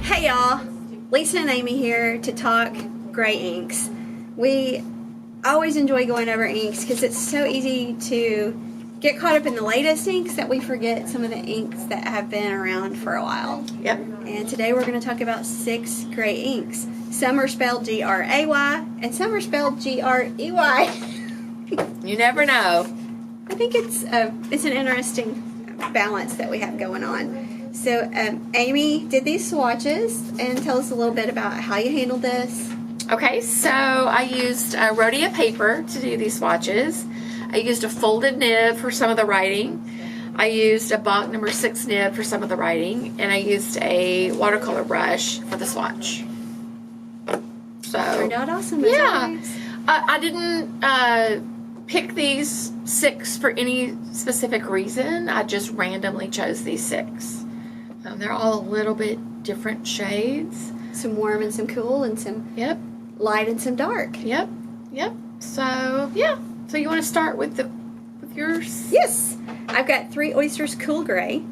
Hey y'all, Lisa and Amy here to talk gray inks. We always enjoy going over inks because it's so easy to get caught up in the latest inks that we forget some of the inks that have been around for a while. Yep. And today we're going to talk about 6 gray inks. Some are spelled G-R-A-Y and some are spelled G-R-E-Y. You never know. I think it's an interesting balance that we have going on. So, Amy did these swatches, and tell us a little bit about how you handled this. Okay, so I used Rhodia paper to do these swatches. I used a folded nib for some of the writing. I used a Bach number 6 nib for some of the writing, and I used a watercolor brush for the swatch. So Turned out awesome. yeah, I didn't pick these 6 for any specific reason. I just randomly chose these 6. They're all a little bit different shades. Some warm and some cool, and some Yep. light and some dark. Yep. So yeah. So you want to start with yours? Yes, I've got 3 Oysters Cool Gray,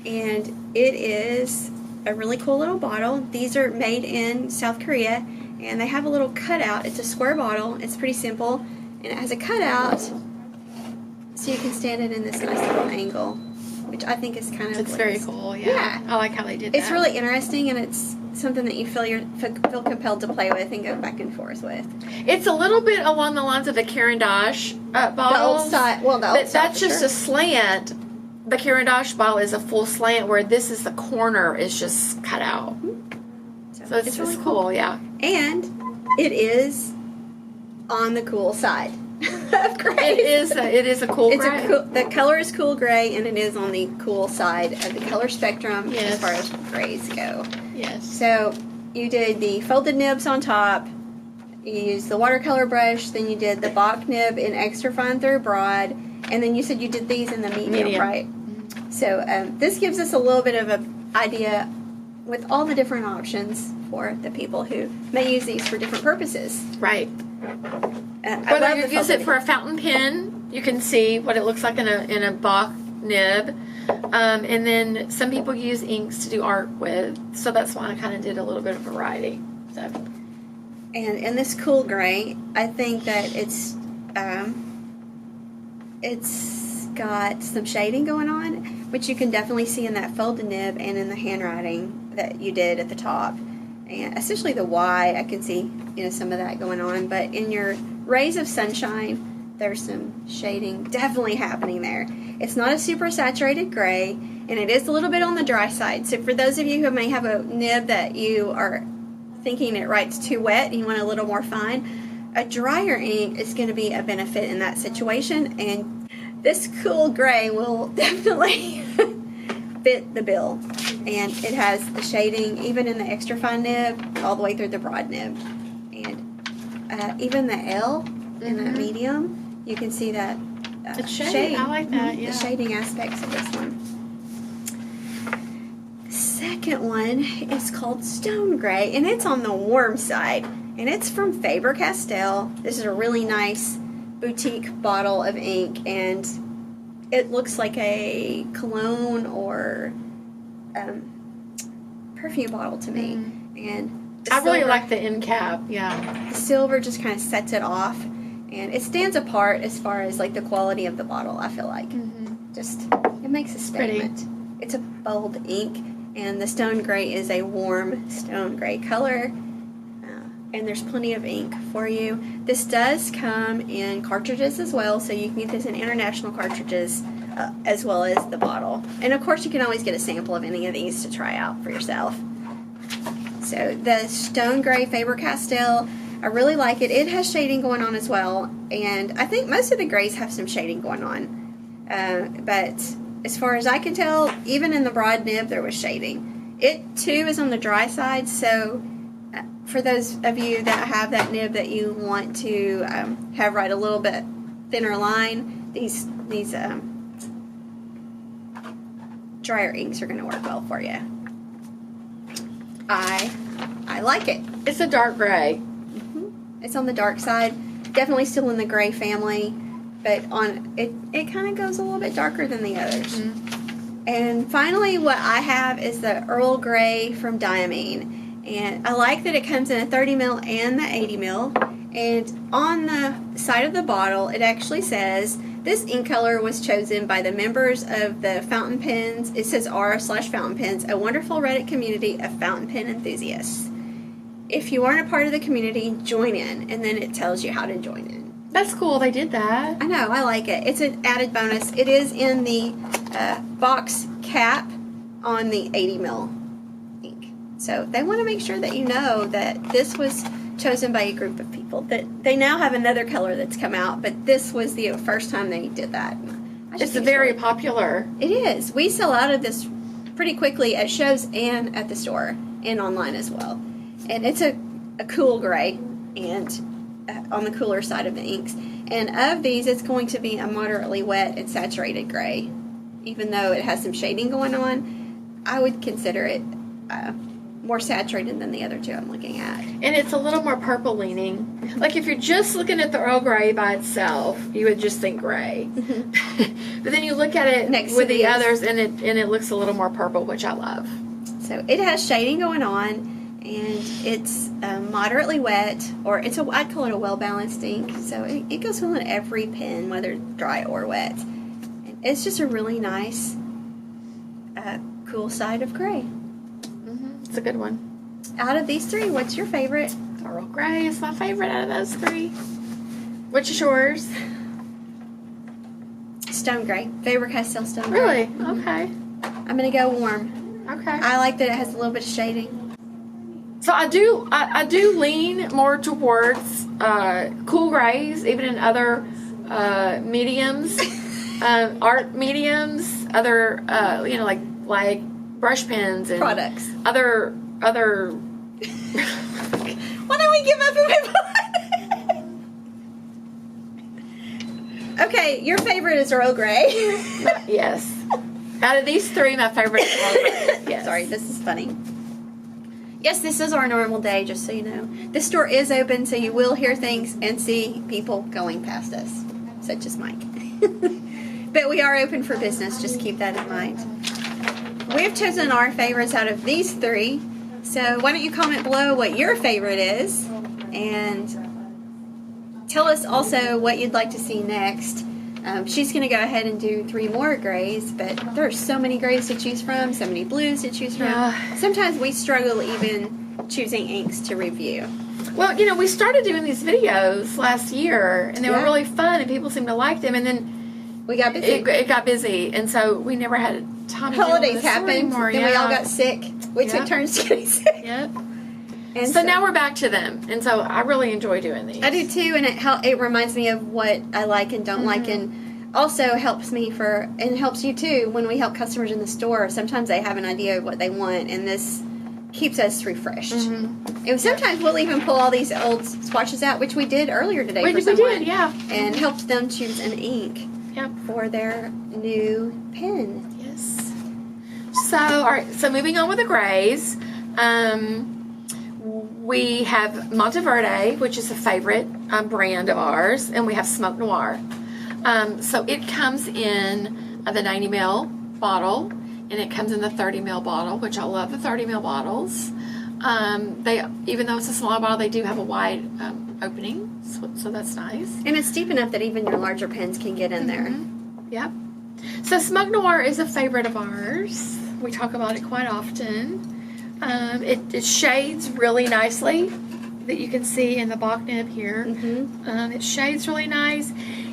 and it is a really cool little bottle. These are made in South Korea, and they have a little cutout. It's a square bottle. It's pretty simple, and it has a cutout so you can stand it in this nice little angle, which I think is kind of It's very cool. Yeah. Yeah. I like how they did that. It's really interesting, and it's something that you feel compelled to play with and go back and forth with. It's a little bit along the lines of the Caran d'Ache bottle. The old style. Well, the old style. That's just a slant. The Caran d'Ache bottle is a full slant, where this is the corner is just cut out. So it's really cool. Yeah. And it is on the cool side of gray. It is a cool It's gray. the color is cool gray, and it is on the cool side of the color spectrum Yes. as far as grays go. Yes. So you did the folded nibs on top. You used the watercolor brush. Then you did the Bach nib in extra fine through broad, and then you said you did these in the medium. Right? So this gives us a little bit of an idea with all the different options for the people who may use these for different purposes. Right. I Whether love you the use it folded- for a fountain pen, you can see what it looks like in a Bach nib. And then some people use inks to do art with, so that's why I kind of did a little bit of variety. So And in this cool gray, I think that it's got some shading going on, which you can definitely see in that folded nib and in the handwriting that you did at the top. And especially the Y, I can see some of that going on. But in your rays of sunshine, there's some shading definitely happening there. It's not a super saturated gray, and it is a little bit on the dry side. So for those of you who may have a nib that you are thinking it writes too wet and you want a little more fine, a drier ink is going to be a benefit in that situation, and this cool gray will definitely fit the bill. And it has the shading even in the extra fine nib all the way through the broad nib, and even the L in that medium, you can see that shade. I like that. Yeah. The shading aspects of this one. Second one is called Stone Gray, and it's on the warm side, and it's from Faber-Castell. This is a really nice boutique bottle of ink, and it looks like a cologne or perfume bottle to me. And I really like the end cap. Yeah. the silver just kind of sets it off, and it stands apart as far as like the quality of the bottle. I feel like just it makes a statement. It's a bold ink, and the Stone Gray is a warm stone gray color, and there's plenty of ink for you. This does come in cartridges as well, so you can get this in international cartridges as well as the bottle. And of course you can always get a sample of any of these to try out for yourself. So the Stone Gray Faber-Castell, I really like it. It has shading going on as well, and I think most of the grays have some shading going on. But as far as I can tell, even in the broad nib, there was shading. It too is on the dry side, so for those of you that have that nib that you want to have write a little bit thinner line, these drier inks are going to work well for you. I like it. It's a dark gray. It's on the dark side, definitely still in the gray family, but on it kind of goes a little bit darker than the others. And finally, what I have is the Earl Grey from Diamine. And I like that it comes in a 30 mil and the 80 mil. And on the side of the bottle, it actually says, this ink color was chosen by the members of the Fountain Pens. It says r/Fountain Pens, a wonderful Reddit community of fountain pen enthusiasts. If you aren't a part of the community, join in. And then it tells you how to join in. That's cool. They did that. I know. I like it. It's an added bonus. It is in the box cap on the 80 mil ink. So they want to make sure that you know that this was chosen by a group of people. That they now have another color that's come out, but this was the first time they did that. It's very popular. It is. We sell out of this pretty quickly at shows and at the store and online as well. And it's a cool gray and on the cooler side of the inks. And of these, it's going to be a moderately wet and saturated gray. Even though it has some shading going on, I would consider it more saturated than the other two I'm looking at. And it's a little more purple leaning. Like if you're just looking at the Earl Grey by itself, you would just think gray. But then you look at it Next with to the these. others and it looks a little more purple, which I love. So it has shading going on. And it's moderately wet, or I'd call it a well-balanced ink. So it goes well in every pen, whether dry or wet. And it's just a really nice, cool side of gray. It's a good one. Out of these three, what's your favorite? Earl Grey is my favorite out of those three. Which is yours? Stone gray. Faber-Castell stone gray. Really? Okay. I'm going to go warm. Okay. I like that it has a little bit of shading. So I do lean more towards cool grays, even in other mediums, art mediums, other like brush pens and Products. Other. Why don't we give up and move on? Okay, your favorite is Earl Grey. Yes. Out of these three, my favorite is Earl Grey. Yes. Sorry, this is funny. Yes, this is our normal day, just so you know. The store is open, so you will hear things and see people going past us, such as Mike. But we are open for business, just keep that in mind. We've chosen our favorites out of these three, so why don't you comment below what your favorite is, and tell us also what you'd like to see next. She's going to go ahead and do 3 more grays, but there are so many grays to choose from, so many blues to choose from. Yeah. Sometimes we struggle even choosing inks to review. Well, we started doing these videos last year, and they were really fun, and people seemed to like them, and then We got busy. it got busy, and so we never had time to Holidays do this happened, anymore. then we all got sick. We took turns getting sick. Yep. And So now we're back to them, and so I really enjoy doing these. I do too, and it reminds me of what I like and don't like, and also helps me and helps you too when we help customers in the store. Sometimes they have an idea of what they want, and this keeps us refreshed. And sometimes we'll even pull all these old swatches out, which we did earlier today for someone, and helped them choose an ink for their new pen. Yes. So, all right. So moving on with the grays. We have Monteverde, which is a favorite brand of ours, and we have Smoke Noir. So it comes in the 90 ml bottle, and it comes in the 30 ml bottle, which I love the 30 ml bottles. Even though it's a small bottle, they do have a wide opening, so that's nice. And it's deep enough that even your larger pens can get in there. Yep. So Smoke Noir is a favorite of ours. We talk about it quite often. It shades really nicely, that you can see in the Bach nib here. It shades really nice.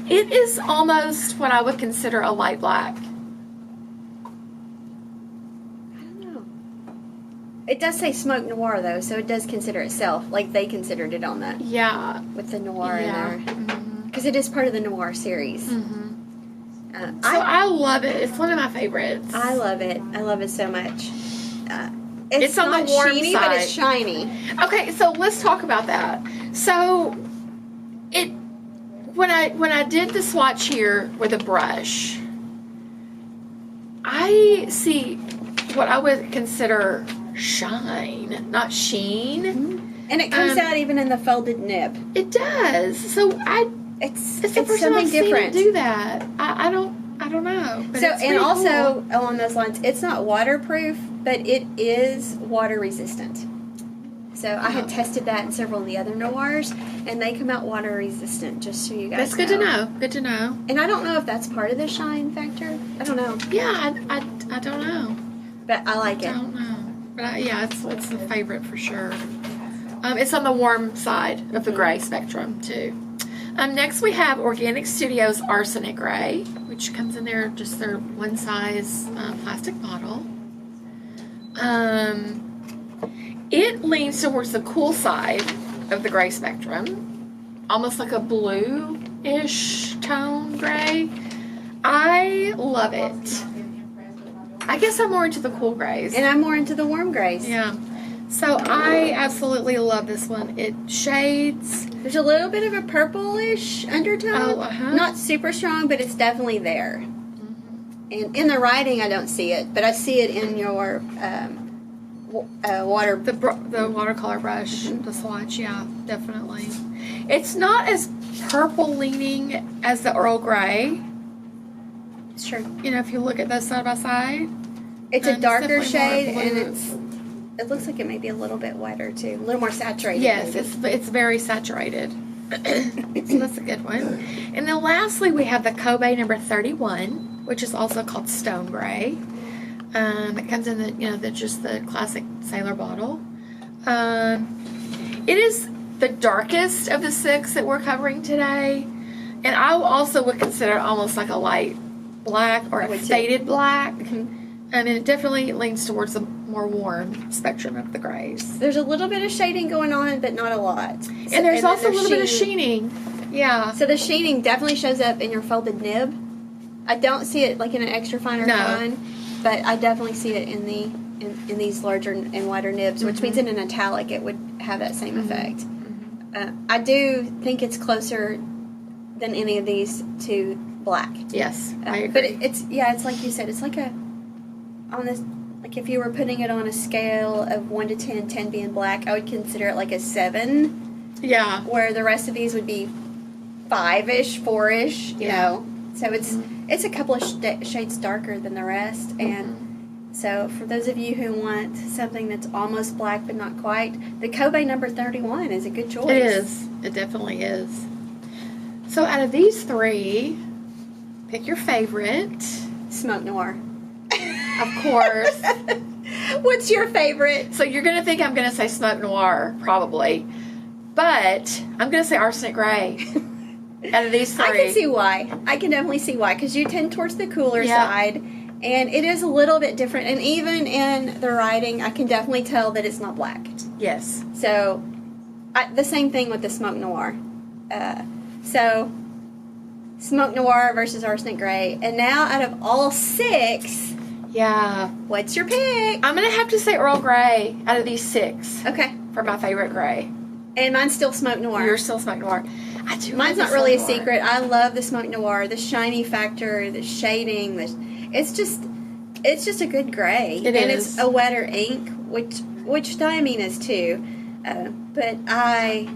It is almost what I would consider a light black. I don't know. It does say Smoke Noir though, so it does consider itself like they considered it on that. Yeah. With the noir in there, because it is part of the noir series. I love it. It's one of my favorites. I love it. I love it so much. It's on the not warm sheeny, side. but it's shiny. Okay, so let's talk about that. So when I did the swatch here with a brush, I see what I would consider shine, not sheen. And it comes out even in the folded nib. It does. So It's the first time something I've seen different. it do that. I don't don't know. But So, it's and pretty also cool. along those lines, it's not waterproof, but it is water resistant. So I had tested that in several of the other noirs, and they come out water resistant. Just so you guys. That's good to know. Good to know. And I don't know if that's part of the shine factor. I don't know. Yeah, I don't know. But I like I it. don't know. But yeah, it's a favorite for sure. It's on the warm side of the gray spectrum too. Next we have Organic Studios Arsenic Gray, which comes in there just their one size plastic bottle. It leans towards the cool side of the gray spectrum, almost like a blue-ish tone gray. I love it. I guess I'm more into the cool grays. And I'm more into the warm grays. Yeah. So I absolutely love this one. It shades. There's a little bit of a purplish undertone. Oh, uh-huh. Not super strong, but it's definitely there. And in the writing, I don't see it, but I see it in your water. The watercolor brush, the swatch, yeah, definitely. It's not as purple leaning as the Earl Grey. It's true. You know, if you look at those side by side. It's a darker definitely shade, more and blue. it looks like it may be a little bit whiter too, a little more saturated. Yes, maybe. it's very saturated. So that's a good one. And then lastly, we have the Kobe number 31, which is also called Stone Gray. It comes in just the classic sailor bottle. It is the darkest of the 6 that we're covering today, and I also would consider it almost like a light black or a faded black. And it definitely leans towards the more warm spectrum of the grays. There's a little bit of shading going on, but not a lot. And there's also a little bit of sheening. Yeah. So the sheening definitely shows up in your folded nib. I don't see it like in an extra fine or fine, but I definitely see it in these larger and wider nibs, which means in an metallic it would have that same effect. I do think it's closer than any of these to black. Yes, I agree. But it's like you said, it's like like if you were putting it on a scale of 1 to 10, 10 being black, I would consider it like a 7. Yeah. Where the rest of these would be 5-ish, 4-ish, you know. So it's a couple of shades darker than the rest. And so for those of you who want something that's almost black but not quite, the Kobe number 31 is a good choice. It is. It definitely is. So out of these 3, pick your favorite. Smoke Noir. Of course. What's your favorite? So you're going to think I'm going to say Smoke Noir, probably. But I'm going to say Arsenic Gray. Out of these 3. I can see why. I can definitely see why. Because you tend towards the cooler side. And it is a little bit different. And even in the writing, I can definitely tell that it's not black. Yes. So, the same thing with the Smoke Noir. So, Smoke Noir versus Arsenic Gray. And now, out of all 6... Yeah. What's your pick? I'm going to have to say Earl Grey out of these 6. Okay. For my favorite gray. And mine's still Smoke Noir. You're still Smoke Noir. I do. Mine's not really a secret. I love the Smoke Noir, the shiny factor, the shading. It's just a good gray. It and is. It's a wetter ink, which Diamine is too. But I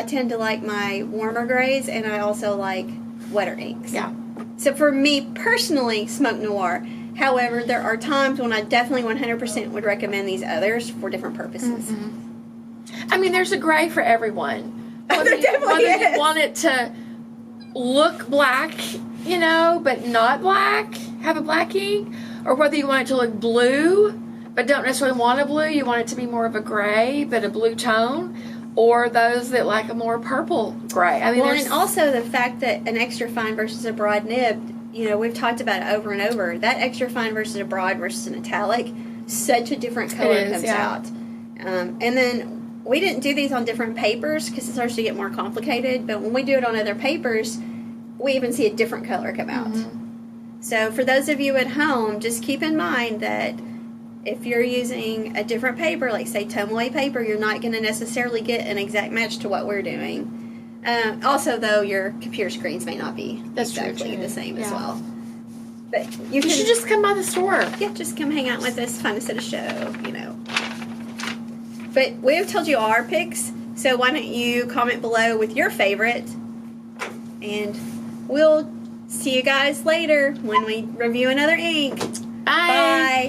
tend to like my warmer grays, and I also like wetter inks. Yeah. So for me personally, Smoke Noir. However, there are times when I definitely 100% would recommend these others for different purposes. I mean, there's a gray for everyone. There definitely whether is. you want it to look black, but not black, have a black ink, or whether you want it to look blue, but don't necessarily want a blue, you want it to be more of a gray, but a blue tone, or those that like a more purple gray. I mean, and also the fact that an extra fine versus a broad nib, we've talked about it over and over. That extra fine versus a broad versus an metallic, such a different color comes out. And then we didn't do these on different papers because it starts to get more complicated. But when we do it on other papers, we even see a different color come out. So for those of you at home, just keep in mind that if you're using a different paper, like say Tomoe paper, you're not going to necessarily get an exact match to what we're doing. Also, though, your computer screens may not be exactly the same as well. But you should just come by the store. Yeah, just come hang out with us, find us at a show, But we have told you our picks, so why don't you comment below with your favorite, and we'll See you guys later when we review another ink. Bye. Bye.